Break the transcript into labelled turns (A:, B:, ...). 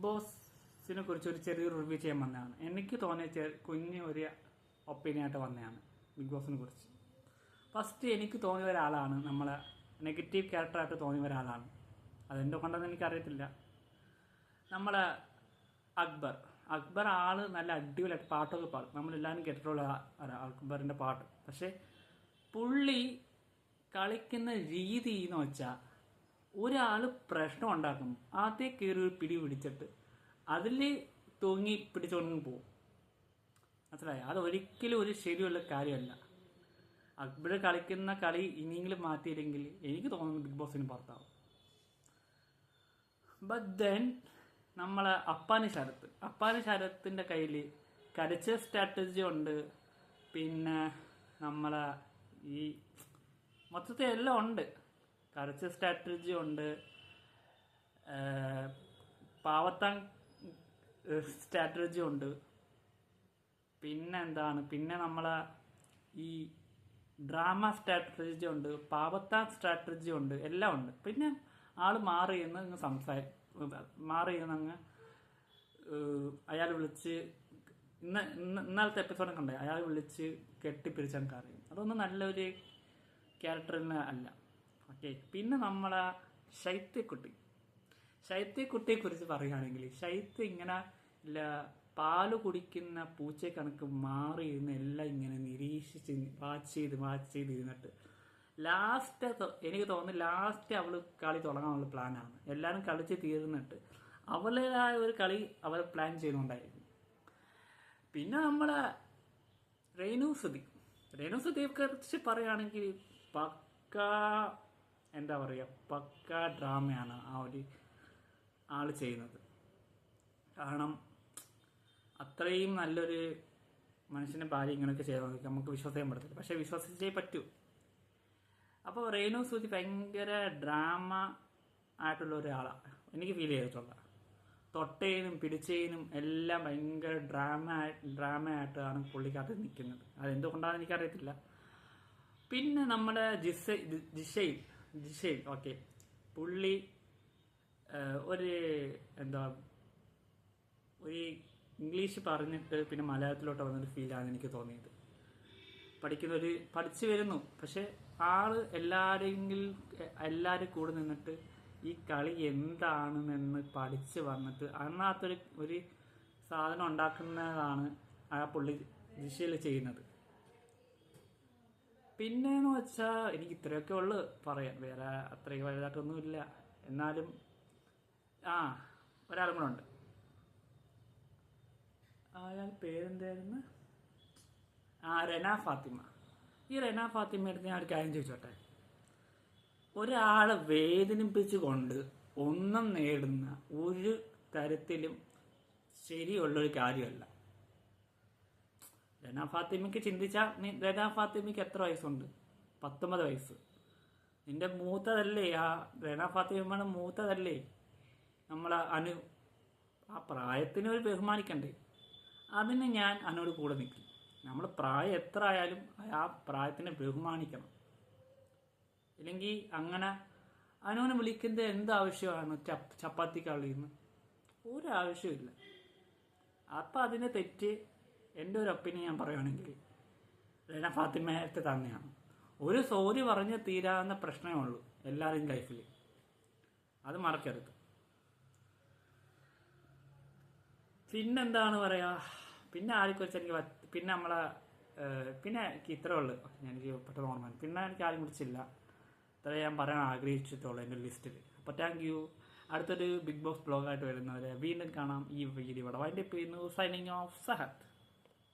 A: ബോസിനെ കുറിച്ച് ഒരു ചെറിയൊരു റിവ്യൂ ചെയ്യാൻ വന്നതാണ്. എനിക്ക് തോന്നിയ കുഞ്ഞ് ഒരു ഒപ്പീനിയനായിട്ട് വന്നതാണ് ബിഗ് ബോസിനെ കുറിച്ച്. ഫസ്റ്റ് എനിക്ക് തോന്നിയ ഒരാളാണ്, നമ്മളെ നെഗറ്റീവ് ക്യാരക്ടറായിട്ട് തോന്നിയ ഒരാളാണ്. അതെന്തോ കൊണ്ടെന്ന് എനിക്കറിയത്തില്ല. നമ്മളെ അക്ബർ ആള് നല്ല അടിപൊളിയായിട്ട് പാട്ടൊക്കെ പാടും. നമ്മളെല്ലാവരും കേട്ടിട്ടുള്ള അക്ബറിൻ്റെ പാട്ട്. പക്ഷെ പുള്ളി കളിക്കുന്ന രീതി എന്ന് വെച്ചാൽ ഒരാൾ പ്രശ്നം ഉണ്ടാക്കും, ആദ്യം കയറി ഒരു പിടി പിടിച്ചിട്ട് അതിൽ തൂങ്ങി പിടിച്ചുകൊണ്ട് പോകും. മനസ്സിലായി? അത് ഒരിക്കലും ഒരു ശരിയുള്ള കാര്യമല്ല. അക്ബർ കളിക്കുന്ന കളി ഇനിയെങ്കിലും മാറ്റിയില്ലെങ്കിൽ എനിക്ക് തോന്നുന്നു ബിഗ് ബോസിന് പുറത്താവും. ബട്ട് ദെൻ നമ്മളെ അപ്പാനി ശരത്തിൻ്റെ കയ്യിൽ കരച്ച സ്ട്രാറ്റജി ഉണ്ട്. പിന്നെ നമ്മളെ ഈ മൊത്തത്തിൽ എല്ലാം ഉണ്ട്. കരച്ച സ്ട്രാറ്റജി ഉണ്ട്, പാവത്താൻ സ്ട്രാറ്റജി ഉണ്ട്. പിന്നെ നമ്മളെ ഈ ഡ്രാമ സ്ട്രാറ്റജി ഉണ്ട്, പാവത്താൻ സ്ട്രാറ്റജി ഉണ്ട്, എല്ലാം ഉണ്ട്. പിന്നെ ആള് മാറിയെന്നങ്ങ് അയാൾ വിളിച്ച് ഇന്നലത്തെ എപ്പിസോഡൊക്കെ ഉണ്ട്, അയാൾ വിളിച്ച് കെട്ടിപ്പിരിച്ചങ്ങ് അറിയും. അതൊന്നും നല്ലൊരു ക്യാരക്ടറിന് അല്ല. ഓക്കെ. പിന്നെ നമ്മളെ ശൈത്യക്കുട്ടിയെ കുറിച്ച് പറയുകയാണെങ്കിൽ, ശൈത്യ ഇങ്ങനെ പാല് കുടിക്കുന്ന പൂച്ചയെ കണക്ക് മാറി ഇരുന്ന് എല്ലാം ഇങ്ങനെ നിരീക്ഷിച്ച് വാച്ച് ചെയ്ത് ഇരുന്നിട്ട് ലാസ്റ്റ് എനിക്ക് തോന്നുന്നു ലാസ്റ്റ് അവള് കളി തുടങ്ങാനുള്ള പ്ലാനാണ്. എല്ലാവരും കളിച്ച് തീർന്നിട്ട് അവളുടേതായ ഒരു കളി അവർ പ്ലാൻ ചെയ്യുന്നുണ്ടായിരുന്നു. പിന്നെ നമ്മളെ രേണുസുതിയെ കുറിച്ച് പറയുകയാണെങ്കിൽ പക്ക ഡ്രാമയാണ് ആ ഒരു ആള് ചെയ്യുന്നത്. കാരണം അത്രയും നല്ലൊരു മനുഷ്യൻ്റെ ഭാര്യ ഇങ്ങനെയൊക്കെ ചെയ്താൽ നമുക്ക് വിശ്വസിക്കാൻ പറ്റത്തില്ല. പക്ഷെ വിശ്വസിച്ചേ പറ്റൂ. അപ്പോൾ രേണുസുതി ഭയങ്കര ഡ്രാമ ആയിട്ടുള്ള ഒരാളാണ് എനിക്ക് ഫീൽ ചെയ്തിട്ടുള്ള. തൊട്ടേനും പിടിച്ചേനും എല്ലാം ഭയങ്കര ഡ്രാമയായിട്ടാണ് പുള്ളിക്കകത്ത് നിൽക്കുന്നത്. അതെന്തുകൊണ്ടാണെന്ന് എനിക്കറിയത്തില്ല. പിന്നെ നമ്മുടെ ജിഷയിൽ ഓക്കെ, പുള്ളി ഒരു ഇംഗ്ലീഷ് പറഞ്ഞിട്ട് പിന്നെ മലയാളത്തിലോട്ട് വന്നൊരു ഫീലാണ് എനിക്ക് തോന്നിയത്. പഠിച്ചു വരുന്നു, പക്ഷെ ആള് എല്ലാവരും കൂടെ നിന്നിട്ട് ഈ കളി എന്താണെന്ന് പഠിച്ച് വന്നിട്ട് അതിനകത്തൊരു ഒരു സാധനം ഉണ്ടാക്കുന്നതാണ് ആ പുള്ളി ജിഷയിൽ ചെയ്യുന്നത്. പിന്നെന്ന് വെച്ചാൽ എനിക്ക് ഇത്രയൊക്കെ ഉള്ളു പറയാൻ, വേറെ അത്രയും വലുതായിട്ടൊന്നുമില്ല. എന്നാലും ഒരാളും കൂടെ ഉണ്ട്. അയാൾ പേരെന്തായിരുന്നു? റെന ഫാത്തിമ. ഈ റെന ഫാത്തിമയുടെ ഞാൻ ഒരു കാര്യം ചോദിച്ചോട്ടെ. ഒരാളെ വേദനിപ്പിച്ചുകൊണ്ട് ഒന്നും നേടുന്ന ഒരു തരത്തിലും ശരിയുള്ളൊരു കാര്യമല്ല. റെന ഫാത്തിമയ്ക്ക് ചിന്തിച്ചാൽ, റെന ഫാത്തിമയ്ക്ക് എത്ര വയസ്സുണ്ട്? 19 വയസ്സ്. നിന്റെ മൂത്തതല്ലേ ആ റെന ഫാത്തിമയുടെ മൂത്തതല്ലേ നമ്മളെ അനു? ആ പ്രായത്തിന് ഒരു ബഹുമാനിക്കണ്ടേ? അതിന് ഞാൻ അനുവോട് കൂടെ നിൽക്കും. നമ്മൾ പ്രായം എത്ര ആയാലും ആ പ്രായത്തിനെ ബഹുമാനിക്കണം. ഇല്ലെങ്കിൽ അങ്ങനെ അനുവിനെ വിളിക്കുന്നത് എന്താവശ്യമാണ്? ചപ്പാത്തി കളിന്ന് ഒരാവശ്യമില്ല. അപ്പം അതിനെ തെറ്റ് എൻ്റെ ഒരു ഒപ്പീനിയൻ ഞാൻ പറയുകയാണെങ്കിൽ റെന ഫാത്തിമത്തെ തന്നെയാണ്. ഒരു സോറി പറഞ്ഞ് തീരാവുന്ന പ്രശ്നമേ ഉള്ളൂ എല്ലാവരുടെയും ലൈഫിൽ. അത് മറക്കരുത്. പിന്നെന്താണ് പറയുക? പിന്നെ ആരെക്കുറിച്ച് എനിക്ക് പിന്നെ നമ്മളെ പിന്നെ എനിക്ക് ഇത്രേ ഉള്ളു. എനിക്ക് പെട്ടെന്ന് ഓർമ്മ. പിന്നെ എനിക്ക് ആരും കുറിച്ചില്ല. ഇത്ര ഞാൻ പറയാൻ ആഗ്രഹിച്ചിട്ടുള്ളൂ എൻ്റെ ലിസ്റ്റിൽ. അപ്പോൾ താങ്ക് യു. അടുത്തൊരു ബിഗ് ബോസ് ബ്ലോഗായിട്ട് വരുന്നവരെ വീണ്ടും കാണാം. ഈ വീഡിയോ ഇവിടെ വൈൻഡപ്പ് ചെയ്യുന്നു. Signing off Sahad.